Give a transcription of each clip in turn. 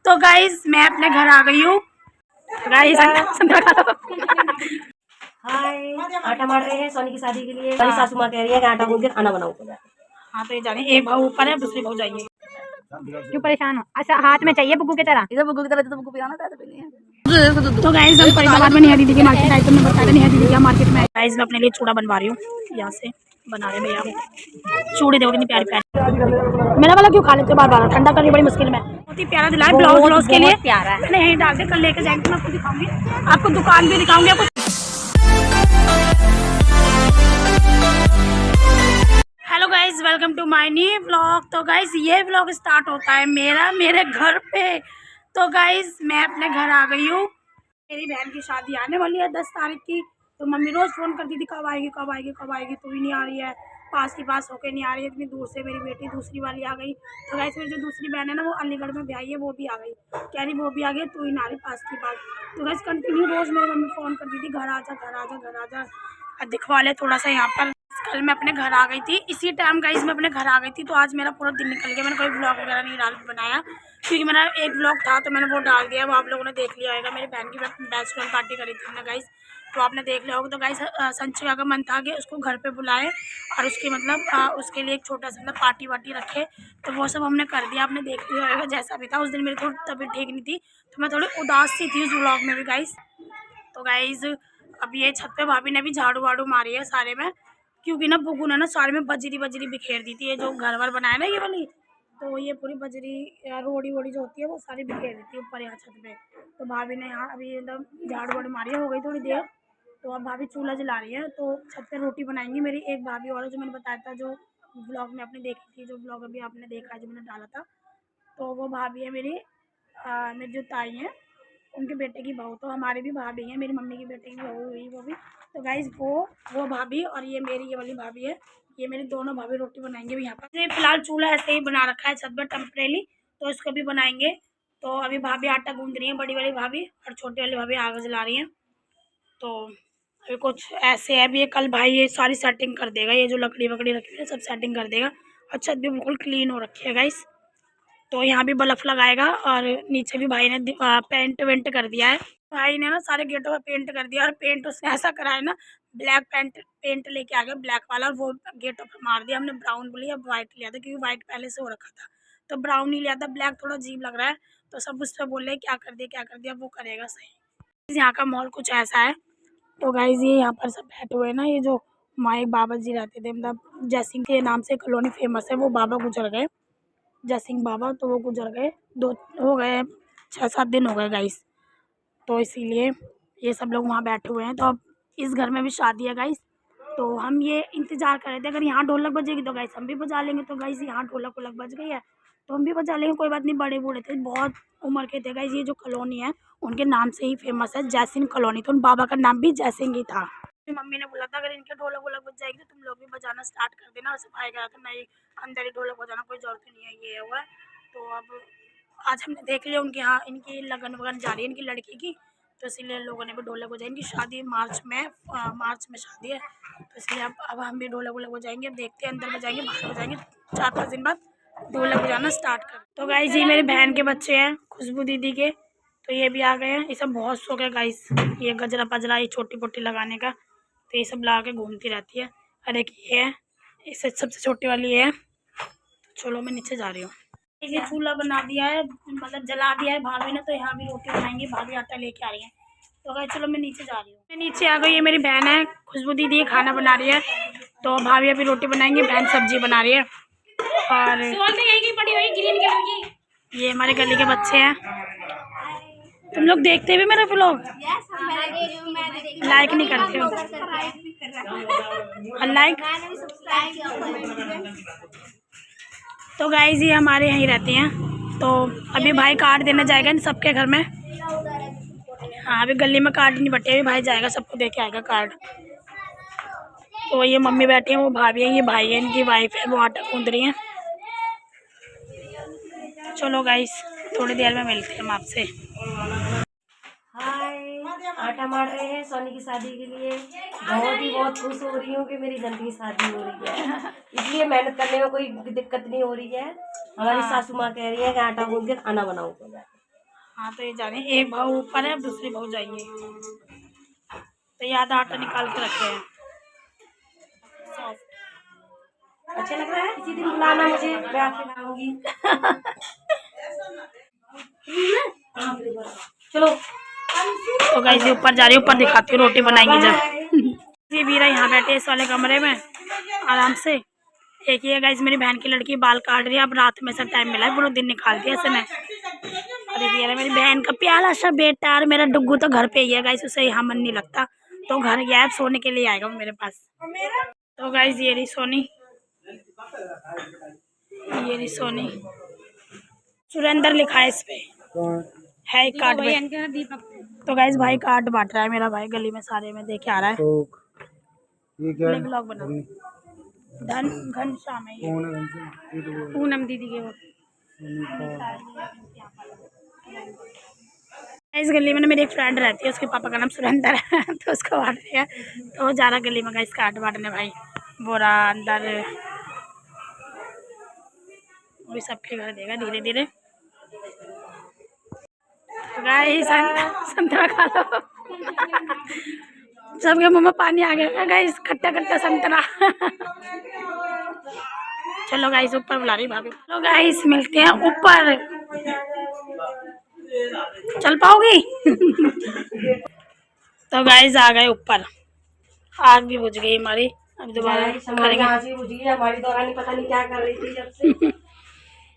तो गाइज मैं अपने घर आ गई हूँ। गाइज हाय, आटा मार रहे हैं सोनी की शादी के लिए। मेरी सासू माँ कह रही है कि आटा गूंद के खाना बनाओ। हाँ तो ये जाने एक भाव ऊपर है, दूसरी भाव जाइए। क्यों परेशान हो? अच्छा हाथ में चाहिए बुग्गू की तरह। इधर बुग्गू की तरह तो बुग्गू पिलाना था तो तो गाइज हम फरीदाबाद में नेहा दीदी की मार्केट आए, तुमने बताया नेहा दीदी क्या मार्केट में। गाइज मैं अपने लिए चूड़ा बनवा रही हूँ, यहाँ से बना रहे भैया चूड़े। देखो कितनी प्यारी प्यारी। मेरा वाला क्यों खा लेते हो बार बार, ठंडा करनी बड़ी मुश्किल में। बहुत ही प्यारा दिला है, ब्लाउज के लिए प्यारा है। मैंने यहीं डाल के कल लेके जाएंगे, मैं आपको दिखाऊंगी, आपको दुकान भी दिखाऊंगी आपको। Hello guys, welcome to my new vlog. तो गाइज ये व्लॉग स्टार्ट होता है मेरे घर पे। तो गाइज मैं अपने घर आ गई हूँ। मेरी बहन की शादी आने वाली है 10 तारीख की। तो मम्मी रोज फोन करती थी कब आएगी कब आएगी कब आएगी, तू भी नहीं आ रही है, पास की पास होके नहीं आ रही है, इतनी दूर से। मेरी बेटी दूसरी वाली आ गई। तो गाइज मेरी जो दूसरी बहन है ना, वो अलीगढ़ में ब्याही है, वो भी आ गई। कह रही वो भी आ गई, तू ही ना आ रही पास की पास। तो गाइज कंटिन्यू रोज मेरी मम्मी फोन करती थी घर आ जा घर आ जा घर आ जा, दिखवा ले थोड़ा सा यहाँ पर। कल मैं अपने घर आ गई थी इसी टाइम गाइस, मैं अपने घर आ गई थी। तो आज मेरा पूरा दिन निकल गया, मैंने कोई ब्लॉग वगैरह नहीं बनाया, क्योंकि मेरा एक ब्लॉग था तो मैंने वो डाल दिया, वो आप लोगों ने देख लिया होगा। मेरी बहन की बैचलर पार्टी करी थी ना गाइस, तो आपने देख लिया होगा। तो गाइस संचिका का मन था कि उसको घर पे बुलाए और उसके मतलब उसके लिए एक छोटा सा मतलब पार्टी वार्टी रखे, तो वो सब हमने कर दिया। आपने देख लिया होगा जैसा भी था। उस दिन मेरी थोड़ी तबीयत ठीक नहीं थी, तो मैं थोड़ी उदास सी थी उस ब्लॉग में भी गाइस। तो गाइज अब ये छत पे भाभी ने भी झाड़ू वाड़ू मारी है सारे में, क्योंकि ना बुगू ने ना सारे में बजरी बजरी बिखेर दी थी। ये जो घर वर बनाया ना ये वाली, तो ये पूरी बजरी या रोड़ी वोड़ी जो होती है वो सारी बिखेर दी थी ऊपर यहाँ छत पे। तो भाभी ने यहाँ अभी मतलब झाड़ू वाड़ू मारी है, हो गई थोड़ी देर। तो अब भाभी चूल्हा जला रही है, तो छत पे रोटी बनाएंगी। मेरी एक भाभी और है जो मैंने बताया था, जो ब्लॉग में आपने देखी थी, जो ब्लॉग अभी आपने देखा है जो मैंने डाला था, तो वो भाभी है मेरी मेरी जो ताई हैं उनके बेटे की बहू। तो हमारी भी भाभी है, मेरी मम्मी की बेटे की बहू हुई वो भी। तो गाइज वो भाभी और ये मेरी ये वाली भाभी है, ये मेरी दोनों भाभी रोटी बनाएंगे यहाँ पर। फिलहाल चूल्हा ऐसे ही बना रखा है छत पर टेम्परेली, तो इसको भी बनाएंगे। तो अभी भाभी आटा गूंद रही है, बड़ी वाली भाभी, और छोटी वाली भाभी आग जला रही है। तो अभी कुछ ऐसे है। अभी ये कल भाई ये सारी सेटिंग कर देगा, ये जो लकड़ी वकड़ी रखी है सब सेटिंग कर देगा, और छत भी बिल्कुल क्लीन हो रखी है गाइस। तो यहाँ भी बल्ब लगाएगा, और नीचे भी भाई ने पेंट वेंट कर दिया है। भाई ने ना सारे गेटों पर पेंट कर दिया, और पेंट उसने ऐसा करा है ना, ब्लैक पेंट लेके आ गया ब्लैक वाला, और वो गेटों पर मार दिया। हमने ब्राउन बोली, अब वाइट लिया था, क्योंकि वाइट पहले से हो रखा था, तो ब्राउन ही लिया था, ब्लैक थोड़ा अजीब लग रहा है। तो सब उस पर बोल रहे क्या कर दिया, वो करेगा सही। यहाँ का माहौल कुछ ऐसा है। तो गाइज ये यहाँ पर सब बैठे हुए हैं ना, ये जो माँ बाबा जी रहते थे, मतलब जयसिंह के नाम से कॉलोनी फेमस है, वो बाबा गुजर गए, जयसिंह बाबा। तो वो गुजर गए, 6-7 दिन हो गए गाइस। तो इसीलिए ये सब लोग वहाँ बैठे हुए हैं। तो अब इस घर में भी शादी है गाइस, तो हम ये इंतज़ार कर रहे थे, अगर यहाँ ढोलक बजेगी तो गाइस हम भी बजा लेंगे। तो गाइस यहाँ ढोलक वोलक बज गई है तो हम भी बजा लेंगे, कोई बात नहीं। बड़े बूढ़े थे, बहुत उम्र के थे गाइस। ये जो कॉलोनी है उनके नाम से ही फेमस है, जयसिंह कॉलोनी। तो उन बाबा का नाम भी जयसिंह ही था। मम्मी ने बोला था अगर इनके ढोलक वोलक बज जाएगी तो तुम लोग भी बजाना स्टार्ट कर देना। और सफाई करा तो नहीं, अंदर ही ढोलक बजाना, कोई जरूरत नहीं है, ये हुआ है। तो अब आज हमने देख लिया उनके यहाँ, इनकी लगन वगन जा रही है इनकी लड़की की, तो इसीलिए लोगों ने भी ढोलक बजाई। इनकी शादी मार्च में शादी है, तो इसलिए अब हम भी ढोलक वोलक बजाएंगे। अब देखते हैं, अंदर बजाएंगे बाहर बजाएंगे, 4-5 दिन बाद ढोलक बजाना स्टार्ट कर। तो गाइस ये मेरी बहन के बच्चे हैं, खुशबू दीदी के, तो ये भी आ गए हैं। ये सब बहुत शौक है गाइस, ये गजरा पजरा ये छोटी पोटी लगाने का, तो ये सब ला के घूमती रहती है। अरे ये है, इससे सबसे छोटी वाली है। चलो मैं नीचे जा रही हूँ। ये चूल्हा बना दिया है, मतलब जला दिया है भाभी ने, तो यहाँ भी रोटी बनाएंगे, भाभी आटा लेके आ रही है। तो अगर चलो मैं नीचे जा रही हूँ, मैं नीचे आ गई। ये मेरी बहन है खुशबू दीदी, खाना बना रही है। तो भाभी अभी रोटी बनाएंगे, बहन सब्जी बना रही है। और ये हमारे गली के बच्चे हैं। तुम लोग देखते भी मेरा व्लॉग, लाइक नहीं करते हो? लाइक। तो गाइज ये हमारे यहीं रहते हैं। तो अभी भाई कार्ड देने जाएगा इन सबके घर में। हाँ अभी गली में कार्ड नहीं बटे, अभी भाई जाएगा, सबको दे के आएगा कार्ड। तो ये मम्मी बैठी हैं, वो भाभी है, ये भाई है, इनकी वाइफ है, वो आटा गूंद रही हैं। चलो गाइस थोड़ी देर में मिलते हैं हम आपसे। हाय, आटा मार रहे हैं सोनी की शादी के लिए। बहुत खुश हो रही हूँ कि मेरी जल्दी की शादी हो रही है, इसलिए मेहनत करने में कोई दिक्कत नहीं हो रही है। हमारी सासू माँ कह रही है कि आटा गूंद के खाना बनाओ। हाँ तो ये जाने, एक भाव ऊपर है, अब दूसरी भाव जाएंगे। तो ये आधा आटा निकाल के रखे हैं। अच्छा लग रहा है, किसी दिन बुलाना मुझे, मैं आपके लाऊंगी। चलो तो गाइस ये ऊपर जा रही है, ऊपर दिखाती हूँ रोटी बनाएंगे जब। ये वीरा यहाँ बैठे इस वाले कमरे में आराम से। एक ये गाइस मेरी बहन की लड़की बाल काट रही है, अब रात में सब टाइम मिला है, पूरा दिन निकाल दिया ऐसे में। और ये रहा मेरी बहन का प्यारा सा बेटा, और मेरा डुग्गू तो घर पे ही है गाइस, उसे यहाँ मन नहीं लगता, तो घर गया है, सोने के लिए आएगा वो मेरे पास। तो गाइस ये रही सोनी, ये रही सोनी, सुरेंद्र लिखा है इस पे, है एक कार्ड पे। तो गाइस भाई कार्ड बांट रहा है मेरा भाई, गली में सारे में देखे आ रहा है। तो ये क्या है? ब्लॉग बना धन घनश्याम है ये, पूनम दीदी के वो। इस गली में ना मेरी एक फ्रेंड रहती है, उसके पापा का नाम सुरेंद्र है, तो उसको बांट रही है। तो जा रहा गली में गाइस कार्ड बांटने भाई, बोरा अंदर, वो सबके घर देगा धीरे धीरे। गाइस संतरा खा लो। सबके मुंह में पानी आ गया गाइस, खट्टा खट्टा संतरा। चलो गाइस ऊपर बुला रही भाभी। चलो गाइस मिलते हैं ऊपर, चल पाओगी? तो गाइस आ गए ऊपर, आग भी बुझ गई हमारी, अब दोबारा करेंगे। हमारी दौरानी पता नहीं क्या कर रही थी जब से।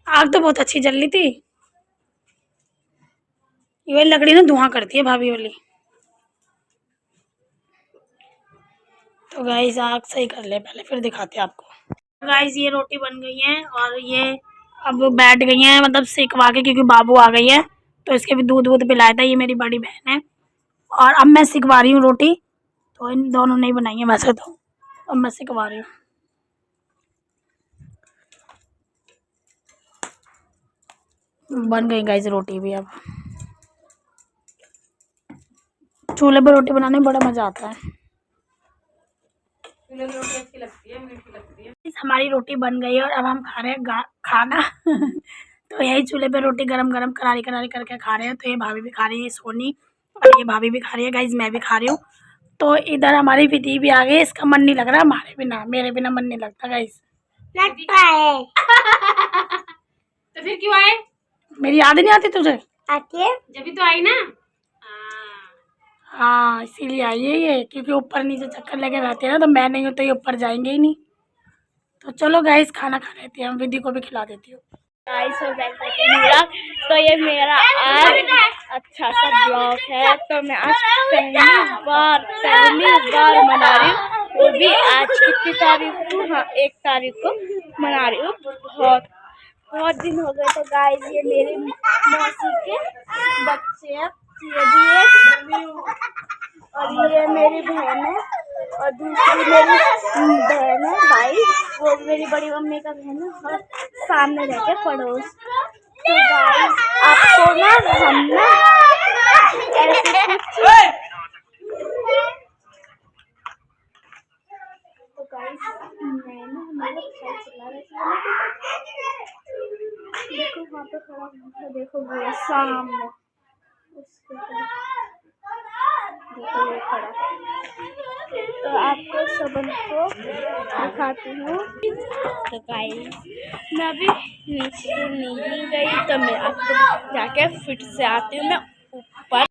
आग तो बहुत अच्छी जल रही थी, ये लकड़ी ना धुआं करती है भाभी वाली। तो गाइस आग सही कर ले पहले, फिर दिखाते हैं आपको। गाइस ये रोटी बन गई है, और ये अब बैठ गई हैं मतलब सेकवा के, क्योंकि बाबू आ गई है, तो इसके भी दूध वूध पिलाया था। ये मेरी बड़ी बहन है, और अब मैं सिकवा रही हूँ रोटी, तो इन दोनों ने बनाई है वैसे तो, अब मैं सिकवा रही हूँ। बन गई गाइस रोटी भी। अब चूल्हे पर रोटी बनाने में बड़ा मजा आता है। रोटी अच्छी लगती है, मीठी लगती है। हमारी रोटी बन गई है, और अब हम खा रहे हैं खाना। तो यही चूल्हे पे रोटी गरम गरम करारी करारी करके खा रहे हैं। तो ये भाभी भी खा रही है सोनी, और ये भाभी भी खा रही है गाइस, मैं भी खा रही हूँ। तो इधर हमारी विधि भी आ गई, इसका मन नहीं लग रहा हमारे बिना, मेरे बिना मन नहीं लगता गाइस। लगता है। तो फिर क्यों आए? मेरी याद नहीं आती तुझे? आके जब भी तो आई ना। हाँ इसीलिए आई है ये, क्योंकि ऊपर नीचे चक्कर लगे रहते हैं ना, तो मैं नहीं हूँ तो ये ऊपर जाएंगे ही नहीं। तो चलो गाइस खाना खा लेते हैं, हम विधि को भी खिला देती हूँ। तो ये मेरा आज अच्छा सा ब्लॉग है। तो मैं आज पहली बार मना रही हूँ, वो भी आज कितनी तारीख को, हाँ 1 तारीख को मना रही हूँ। बहुत दिन हो गए। तो गाइस ये मेरे मौसी के बच्चे हैं, ये भी है, और ये मेरी बहन है, और दूसरी मेरी बहन है भाई, वो मेरी बड़ी मम्मी का बहन है, और सामने रहते पड़ोस। तो गाइस आपको ना हम ना ऐसे कुछ, तो गाइस मैं ना हमारे साइड चला रही थी, देखो वहाँ पे खड़ा है, देखो वो सामने उसके देखो ये खड़ा। तो आपको सबन को दिखाती हूँ। तो गाइस मैं अभी नीचे नहीं गई, तो मैं आपको जाके फिर से आती हूँ। मैं ऊपर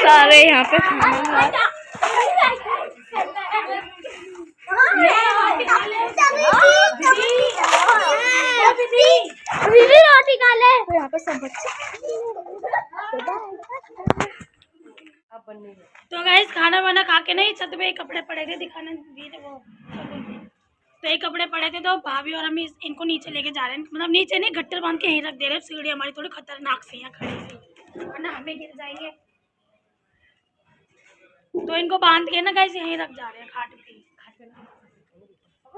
सारे यहाँ पे खाना रोटी खा ले, तो यहाँ पे सब बच्चे। तो गाइस खाना वाना खा के नहीं, छत पे कपड़े पड़े थे, दिखाने दिए वो, तो ये कपड़े पड़े थे, तो भाभी और हम इनको नीचे लेके जा रहे हैं, मतलब नीचे नहीं गट्टर बांध के यहीं रख दे रहे हैं। सीढ़ी हमारी थोड़ी खतरनाक सी है, खड़ी सी, वरना हमें गिर जाएंगे, तो इनको बांध के ना गाइस यहीं रख जा रहे हैं, खाट पे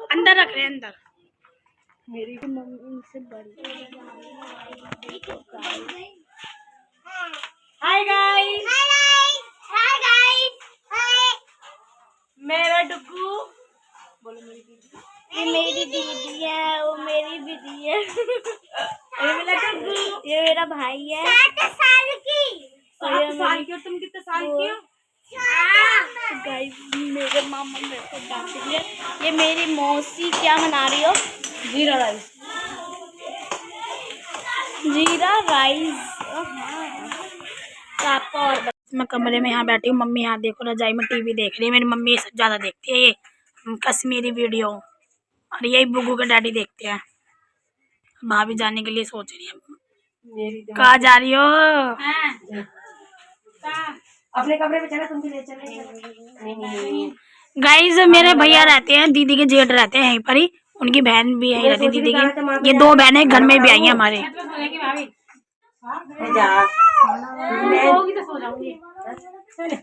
अंदर रख रहे हैं अंदर। मेरी मम्मी से बड़ी। हाय गाइस, मेरा डुग्गू, बोलो मेरी दीदी, ये मेरी दीदी है, वो मेरी दीदी है, ये मेरा डुग्गू, ये मेरा भाई है। 7 साल की मेरे को डांटती है। ये मेरी मौसी क्या बना रही हो? जीरा राइस। जीरा राइस। तो आपको और मैं कमरे में यहाँ बैठी हूँ, मम्मी यहाँ देखो रजाई में टीवी देख रही है। मेरी मम्मी ये सब ज़्यादा देखती है, ये कश्मीरी वीडियो, और यही बुग्गू के डैडी देखते हैं। भाभी जाने के लिए सोच रही है। कहाँ जा रही हो? अपने कमरे में चला, तुम भी ले चले। नहीं। गाइज मेरे भैया रहते हैं, दीदी के जेठ रहते हैं यहीं पर ही, उनकी बहन भी यहीं रहती है दीदी की। ये 2 बहनें घर में भी आई हैं हमारे।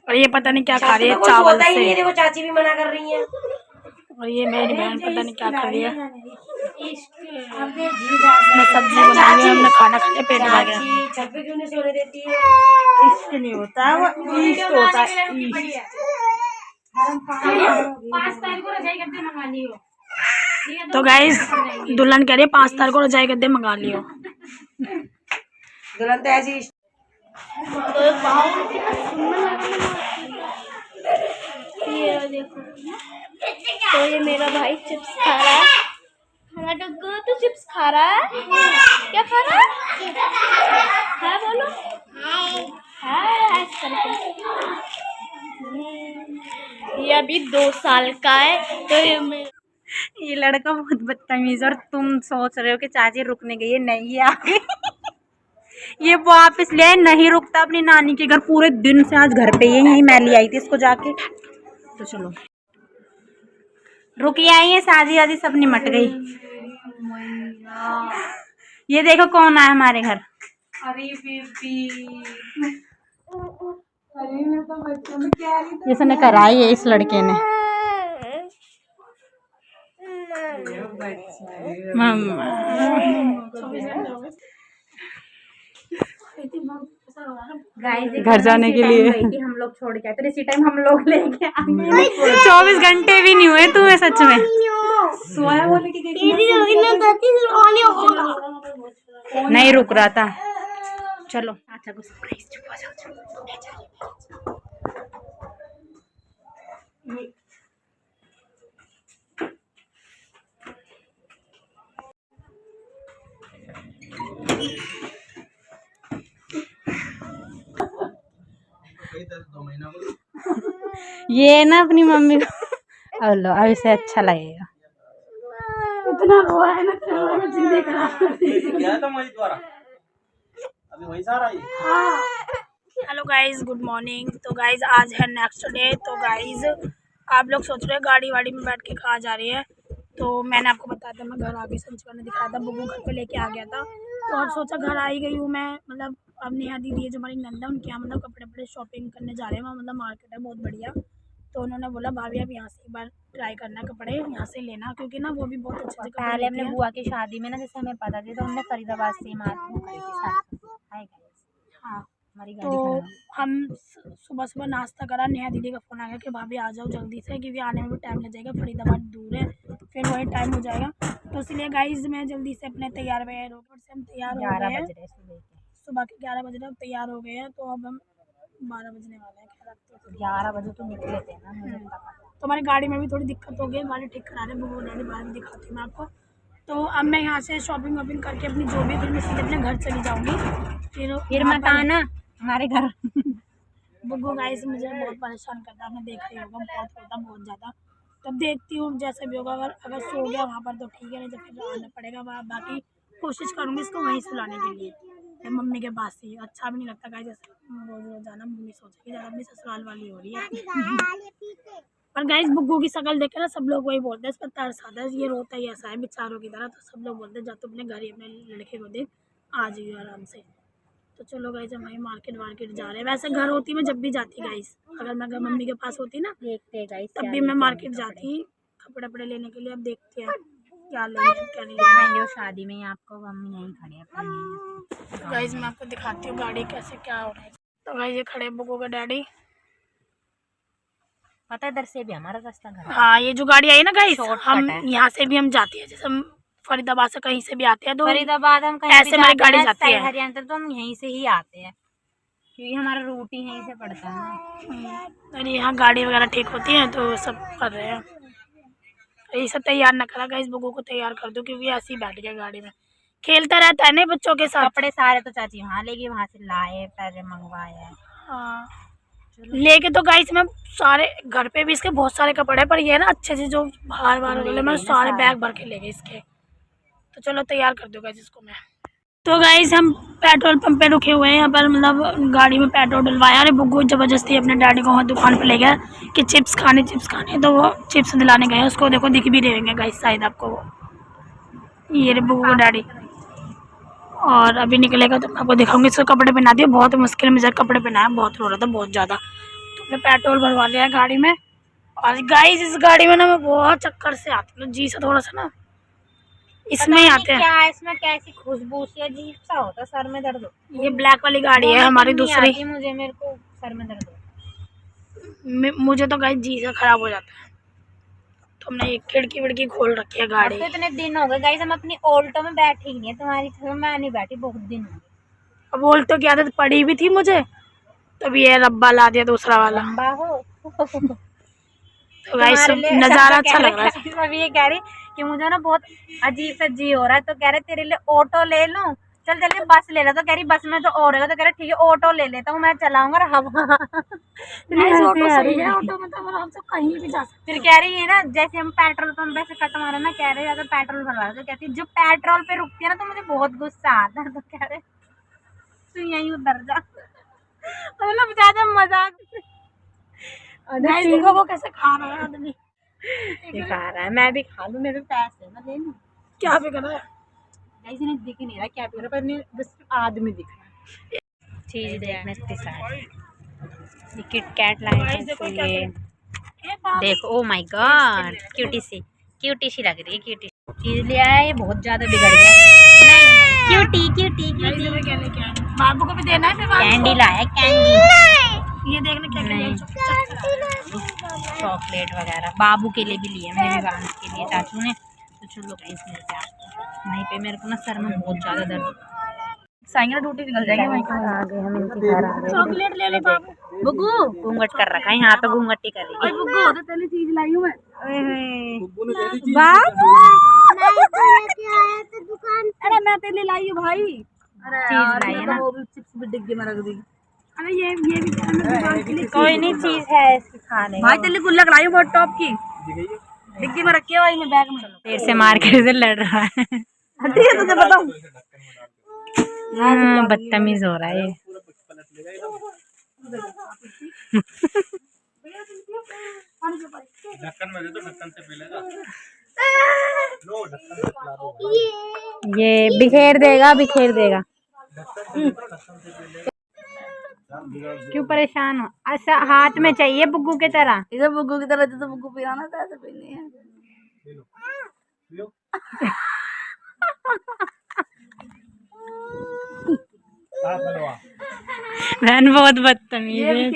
और ये पता नहीं क्या खा रही है चावल से। देखो चाची भी मना कर रही है। और ये मेरी बहन पता नहीं क्या कर रही है। मैं सब्जी बनाई है, हमने खाना खा लिया, पेट भर गया। छत पे क्यों नहीं सोने देती है? इष्ट नहीं होता है, वो इष्ट होता है। तो गाइस दुल्हन कह रही है 5 तारीख को रजाई गद्दे मंगा लियो। दुल्हन तो ऐसी ये देखो, तो ये मेरा भाई चिप्स खा रहा है। हमारा डुग्गू तो चिप्स खा रहा है। क्या खा रहा है? हाँ बोलो। हाय ये अभी 2 साल का है। तो ये लड़का बहुत बदतमीज, और तुम सोच रहे हो कि चाची रुकने गई है, नहीं है आगे। ये वापस ले नहीं रुकता अपनी नानी के घर, पूरे दिन से आज घर पे यही मैं ले आई थी इसको जाके। तो चलो रुकी आई है, शादी आदि सब निमट गई। ये देखो कौन आया हमारे घर। अरे बेबी, इसने कराई है इस लड़के ने। घर जाने के लिए हम लोग छोड़ के आए, फिर इसी टाइम हम लोग लेके आ गए। 24 घंटे भी नहीं हुए तुम्हें सच में। सोया बोले कि नहीं रुक रहा था। चलो अच्छा को सरप्राइज चुप हो जाओ। ये ना अपनी मम्मी को लो, अब इसे अच्छा लगेगा। इतना रोआ है ना, जिंदगी खराब कर दी। Hello guys, good morning. So guys आज है नेक्स्ट डे। तो गाइज आप लोग सोच रहे हैं गाड़ी वाड़ी में बैठ के कहाँ जा रही है। तो मैंने आपको बताया था, मैं घर आ गई, संचिवा ने दिखाया था, बुग्गू घर पे लेके आ गया था। तो अब सोचा घर आ ही गई हूँ मैं, मतलब अब नेहा दीदी है जो हमारी नंदा, उनके यहाँ मतलब कपड़े वपड़े शॉपिंग करने जा रहे हैं। वहाँ मतलब मार्केट है बहुत बढ़िया। तो उन्होंने बोला भाभी आप यहाँ से एक बार ट्राई करना कपड़े, यहाँ से लेना, क्योंकि ना वो भी बहुत अच्छे से कपड़े पहले हमने लेती है। बुआ की शादी में ना, जैसे हमें पता थी, तो हमने फरीदाबाद से मार्केट खरीदी थी। हाँ हमारी तो गाड़ी खड़ी हम सुबह सुबह नाश्ता करा, नेहा दीदी का फ़ोन आ गया कि भाभी आ जाओ जल्दी से, क्योंकि आने में भी टाइम लग जाएगा, फरीदाबाद दूर है, फिर वही टाइम हो जाएगा। तो इसलिए गाइज मैं जल्दी से अपने तैयार हुए, रोड से हम तैयार हो गए हैं। सुबह के 11 बज रहे तैयार हो गए हैं। तो अब हम 12 बजने वाले हैं। खैर तो 11 बजे तो निकले थे ना, मुझे पता। तो हमारी गाड़ी में भी थोड़ी दिक्कत हो गई, गाड़ी ठीक करा रहे बुग्गू डैडी, बाद में दिखाती हूँ मैं आपको। तो अब मैं यहाँ से शॉपिंग वॉपिंग करके अपनी जो भी, फिर मैं सीधे अपने घर चली जाऊँगी। फिर मत आना हमारे घर। बुग्गू गाइस मुझे बहुत परेशान करता है, आपने देखा ही होगा, बहुत होता बहुत ज़्यादा। तब देखती हूँ जैसे भी होगा, अगर सो गया वहाँ पर तो ठीक है, नहीं तो फिर आना पड़ेगा वहाँ। बाकी कोशिश करूँगी इसको वहीं सुलाने के लिए, या मम्मी के पास ही। अच्छा भी नहीं लगता गाइस जैसे रोज रोज जाना, मम्मी सोचेगी ज़्यादा अपनी ससुराल वाली हो रही है। पर गाइस बुग्गू की शक्ल देख के ना सब लोग वही बोलते हैं, इस पर तरस आता है, ये रोता ही ऐसा है बेचारों की तरह। तो सब लोग बोलते हैं जा तो अपने घर ही अपने लड़के को देख, आ जाइए आराम से। तो चलो गाइस हम वहीं मार्केट वार्केट जा रहे हैं। वैसे घर होती मैं जब भी जाती गाइस, अगर मैं घर मम्मी के पास होती ना देखते गाइस तब भी मैं मार्केट जाती कपड़े वपड़े लेने के लिए। अब देखते हैं क्या लेंगे क्या नहीं लेंगे। वो शादी में ही आपको मम्मी यहीं खड़े हैं। तो गाइस मैं आपको दिखाती हूँ गाड़ी कैसे क्या हो रहा है। तो गाइस ये खड़े बुग्गू के डैडी, पता है इधर से भी हमारा रास्ता घर। हाँ ये जो गाड़ी आई है ना गाइस, Shortcut हम है। यहाँ से भी हम जाते हैं, जैसे हम फरीदाबाद से कहीं से भी आते हैं तो फरीदाबाद हम कहीं ऐसे भी हमारी जाते गाड़ी हैं, जाती है। हरियाणा तो हम यहीं से ही आते हैं। क्योंकि हमारा रूट ही यहीं से पड़ता है ना। और यहाँ गाड़ी वगैरह ठीक होती है तो सब कर रहे हैं। ये सब तैयार ना करा गाइस, बुगू को तैयार कर दो क्योंकि ऐसे ही बैठ गया गाड़ी में, खेलता रहता है ना बच्चों के साथ। कपड़े सारे तो चाची वहाँ लेगी, वहाँ से लाए पहले मंगवाए। हाँ लेके तो गाइस मैं सारे घर पे भी इसके बहुत सारे कपड़े हैं, पर ये है ना अच्छे से जो बाहर वाले मैं सारे बैग भर के ले गए इसके। तो चलो तैयार कर दो गाइस इसको मैं। तो गाइस हम पेट्रोल पंप पे रुके हुए हैं यहाँ पर, मतलब गाड़ी में पेट्रोल डलवाया। अरे बुग्गू जबरदस्ती अपने डैडी को वहाँ दुकान पे ले गया कि चिप्स खाने, तो वो चिप्स दिलाने गए। उसको देखो दिख भी रहे होंगे गाइस शायद आपको वो, ये रे बुग्गू डैडी। और अभी निकलेगा तो मैं आपको दिखाऊंगी। इसको कपड़े पहना दिए, बहुत मुश्किल में कपड़े पहनाया, बहुत रो रहा था बहुत ज़्यादा। तो मैं पेट्रोल भरवा लिया गाड़ी में। और गाइस इस गाड़ी में ना मैं बहुत चक्कर से आती हूँ, जी से थोड़ा सा ना इसमें ही आते हैं। क्या इसमें कैसी खुशबू सी अजीब सा होता, सर में दर्द हो। ये ब्लैक वाली गाड़ी है हमारी दूसरी। मुझे मेरे को सर में दर्द हो। मुझे तो गाइस जी से खराब हो जाता है। तो हमने ये खिड़की विड़की खोल रखी है गाड़ी। तो इतने दिन हो गए गाइस हम अपनी ऑल्टो में बैठी ही नहीं है, तुम्हारी मैं नहीं बैठी बहुत दिन हो गए। अब ऑल्टो की आदत पड़ी भी थी मुझे, तब ये रब्बा ला दिया दूसरा वाला। लंबा हो तो गाइस नज़ारा अच्छा लग रहा है। मैं भी ये कह रही कि मुझे ना बहुत अजीब सा जी हो रहा है, तो कह रहे तेरे लिए ऑटो ले लूं, चल चल बस ले ला। तो कह रही बस में तो और होगा, तो कह रहे ठीक है ऑटो ले लेता हूँ, मैं चलाऊंगा। ऑटो सही है, ऑटो में तो हम सब कहीं भी जा सकते। फिर कह रही है ना जैसे हम पेट्रोल पंप पे से कट मारा ना, कह रहे ज्यादा पेट्रोल भरवा। तो कहती जो पेट्रोल पे रुकती है ना तो मुझे बहुत गुस्सा आता है। तो कह रहे तू यहीं उतर जा, मतलब ज्यादा मजाक। देखो वो कैसे खा रहा है आदमी, खा रहा है, मैं भी खा लूं, मेरे पैसे मैं ले लूं। क्या भी कर रहा है गाइस इन्हें दिख ही नहीं रहा क्या पी रहा, पर बस आदमी दिख रहा है। चीज देखने इतनी सारी, ये किट कैट लाए हैं तो ये देखो, ओ माय गॉड क्यूटी सी लग रही है। क्यूटी चीज लिया है, ये बहुत ज्यादा बिगड़ गया। नहीं क्यूटी क्यूटी क्यूटी बाबू को भी देना है। कैंडी लाया, कैंडी ये देखने क्या चॉकलेट वगैरह बाबू के लिए भी लिए, मेरे विवांश के लिए चाचू ने। तो चलो गाइस मिलते हैं आपको वहीं पे। मेरे को ना सर में बहुत ज्यादा दर्द, साइकिल ड्यूटी निकल जाएगी वहीं पर। आ गए हम इनके घर, आ गए। चॉकलेट ले लो बाबू। बुग्गू घूंघट कर रखा है यहाँ पे, घूंघट ही करेगी। बुग्गू तो पहले चीज लाई हूँ मैं। अरे मैं तेरे लिए लाई हूँ भाई। चीज लाई है ना, चिप्स भी डिग्गी में रख दी। अरे ये भी दुकान के लिए कोई नहीं चीज है इसकी खाने भाई तेरे लिए गुल्लक लाई हूँ बहुत टॉप की, डिग्गी में रखी है भाई, मैं बैग में। देर से मार्केट से लड़ रहा है। ठीक है तुझे बताऊँ, बदतमीज हो रहा है ये। ढक्कन में दे दो, ढक्कन से पीलेगा। ये बिखेर देगा। क्यों परेशान हो? अच्छा हाथ में चाहिए बुग्गू की तरह। इधर बुग्गू की तरह, जैसे बुग्गू पिलाना था ऐसे पीनी है। बहन बहुत बदतमीज है।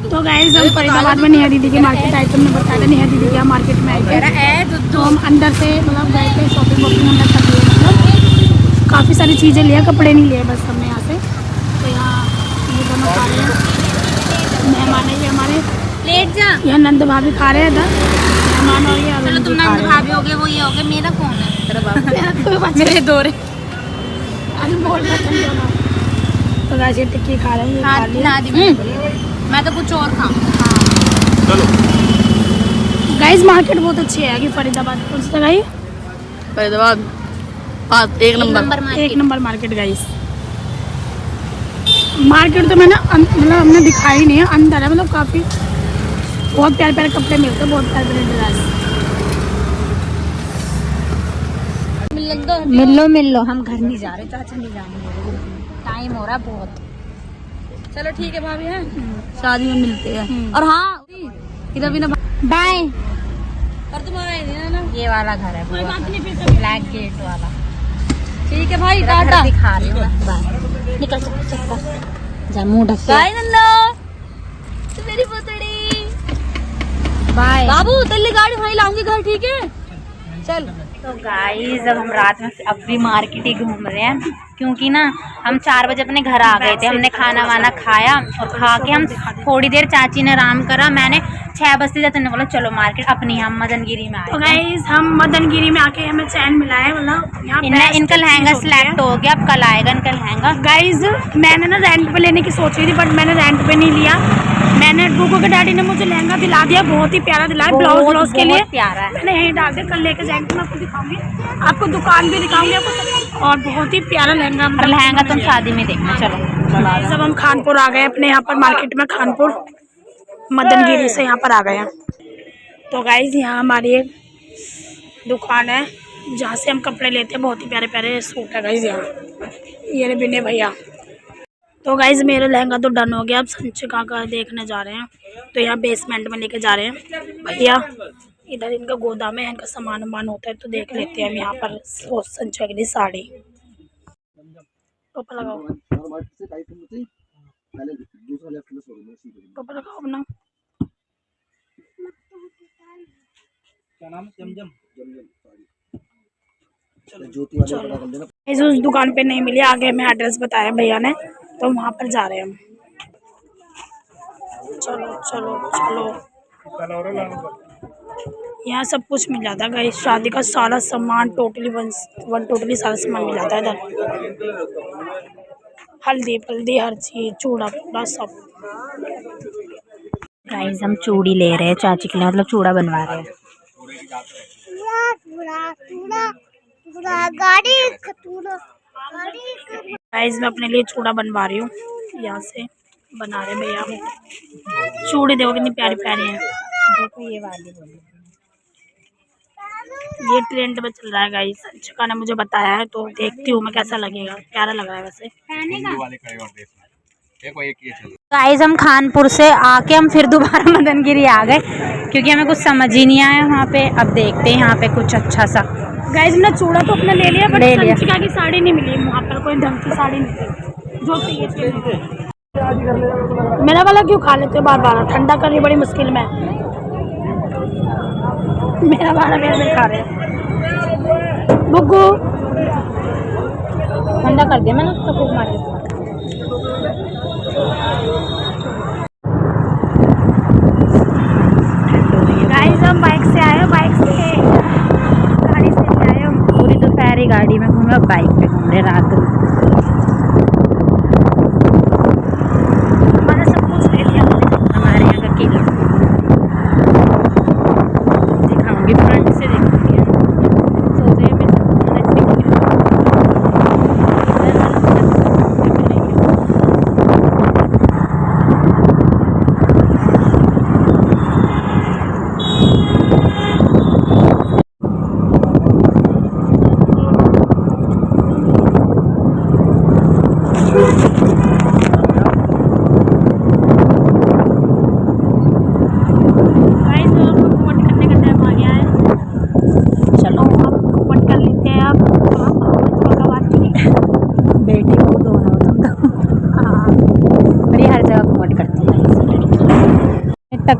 तो गाइस हम फरीदाबाद में नेहा दीदी के मार्केट आए, तुमने बताया था नेहा दीदी के मार्केट में आए थे। तो हम अंदर से मतलब गए थे, शॉपिंग वॉपिंग अंदर कर लिए, मतलब काफ़ी सारी चीज़ें लिया, कपड़े नहीं लिए बस हमने यहाँ से। तो यहाँ ये दोनों खा रहे हैं, मेहमान है ये हमारे, लेट जा। यहाँ नंद भाभी खा रहे हैं इधर मेहमान। और ये चलो तुम नंद भाभी हो गए, वो ये हो गए, मेरा कौन है? मेरे दोरे। बोल रहे तुम दोनों। तो गाइस ये टिक्की खा रहे हैं, खा लिया। मैं तो कुछ और खाऊं। गाइस मार्केट बहुत अच्छी है कि फरीदाबाद कौन सी जगह है? फरीदाबाद एक नंबर मार्केट गाइस। मार्केट तो मैंने मतलब हमने दिखाई नहीं है, अंदर है, मतलब काफ़ी बहुत प्यारे प्यारे कपड़े मिलते हैं, बहुत प्यारे प्यारे ड्रेस। मिल लो, हम घर नहीं जा रहे, चाचा नहीं जाने, टाइम हो रहा है बहुत। चलो ठीक है भाभी, है शादी में मिलते हैं। और हाँ इधर भी ना बाय। पर तुम आए नहीं ना, ये वाला घर है, ब्लैक गेट वाला। ठीक है भाई, टाटा टाटा। दिखा रही हूँ मैं। बाय। निकल जा, मुंह ढक के। बाय नन्ना, तू मेरी पुतड़ी। बाय। बाबू तेरे लिए गाड़ी वहीं लाऊंगी घर, ठीक है? चल। तो गाइस अब हम रात में अब भी मार्केट ही घूम रहे हैं, क्योंकि ना हम 4 बजे अपने घर आ गए थे। हमने खाना वाना खाया और खा के हम थोड़ी देर चाची ने आराम करा। मैंने 6 बजे जाते बोला चलो मार्केट अपनी, हम मदनगिरी में आए। तो गाइस हम मदनगिरी में आके हमें चैन मिला है, मतलब इनका लहंगा सिलेक्ट हो गया, अब कल आएगा इनका लहंगा। गाइस मैंने ना रेंट पे लेने की सोच रही थी, बट मैंने रेंट पे नहीं लिया। मैंने बुगू के डैडी ने मुझे लहंगा दिला दिया, बहुत ही प्यारा दिलाया, ब्लाउज के लिए प्यारा है। मैंने यहीं डाल दिया, कल लेके जाएंगे, मैं आपको दिखाऊंगी, आपको दुकान भी दिखाऊंगी आपको। और बहुत ही प्यारा लहंगा तुम शादी में देखना। चलो जब हम खानपुर आ गए अपने यहाँ पर मार्केट में, खानपुर मदनगिरी से यहाँ पर आ गए हैं। तो गाइज यहाँ हमारी एक दुकान है जहाँ से हम कपड़े लेते हैं, बहुत ही प्यारे प्यारे सूट है गाइज यहाँ। ये बिने भैया। तो गाइज मेरा लहंगा तो डन हो गया, अब संचिका का देखने जा रहे हैं। तो यहाँ बेसमेंट में लेके जा रहे हैं भैया, इधर इनका गोदाम है, इनका सामान वामान होता है, तो देख लेते हैं हम यहाँ पर संचिका के लिए साड़ी। टोपा लगाओ, टोपा लगाओ अपना। क्या नाम है? जमजम। इस उस दुकान पे नहीं मिली, आगे हमें एड्रेस बताया भैया ने, तो वहाँ पर जा रहे हैं हम। चलो चलो चलो, यहाँ सब कुछ मिल जाता है गाइस, शादी का सारा सामान टोटली सारा सामान मिल जाता है इधर। हल्दी हर चीज, चूड़ा पूड़ा सब। गाइस हम चूड़ी ले रहे हैं चाची के लिए, मतलब चूड़ा बनवा रहे हैं। गाइस मैं अपने लिए चूड़ा बनवा रही हूँ, यहाँ से बना रहे भैया। चूड़ी देखो कितनी प्यारी प्यारी है, देखो ये वाली बोली, ये ट्रेंड में चल रहा है गाइस, संचिका ने मुझे बताया है, तो देखती हूँ मैं कैसा लगेगा, प्यारा लग रहा है वैसे। गाइस हम खानपुर से आके हम फिर दोबारा मदनगिरी आ गए, क्योंकि हमें कुछ समझ ही नहीं आया वहाँ पे। अब देखते हैं यहाँ पे कुछ अच्छा सा। गाइस मैंने चूड़ा तो अपना ले लिया, बट संचिका की साड़ी नहीं मिली वहाँ पर, कोई ढंग की साड़ी नहीं थी जो चाहिए। मेरा वाला क्यों खा लेते हो बार बार, ठंडा करनी बड़ी मुश्किल में। मेरा वाला मेरे खा रहे बुग्गू, ठंडा कर दिया मैंने उसको खूब मार के। गाइस हम बाइक से आए, बाइक से गाड़ी से आए हम। पूरी दोपहर गाड़ी में घूमे, बाइक पे घूम रहे रात में। हमारा सब कुछ ले लिया, हमारे यहाँ का किला दिखाऊंगी, फ्रंट से दिखाऊंगी। सोचे में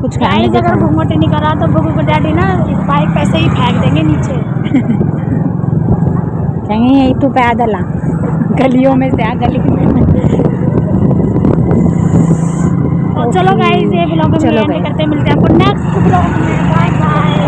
कुछ गाइस अगर घूंघट नहीं करा तो बुगू को डैडी ना बाइक पैसे ही फेंक देंगे नीचे। कहेंगे यही तो पैदल आ, गलियों में से आ, गली में। तो चलो गाइस ये ब्लॉग हम एंड करते हैं, मिलते हैं आपको नेक्स्ट ब्लॉग में। Bye bye.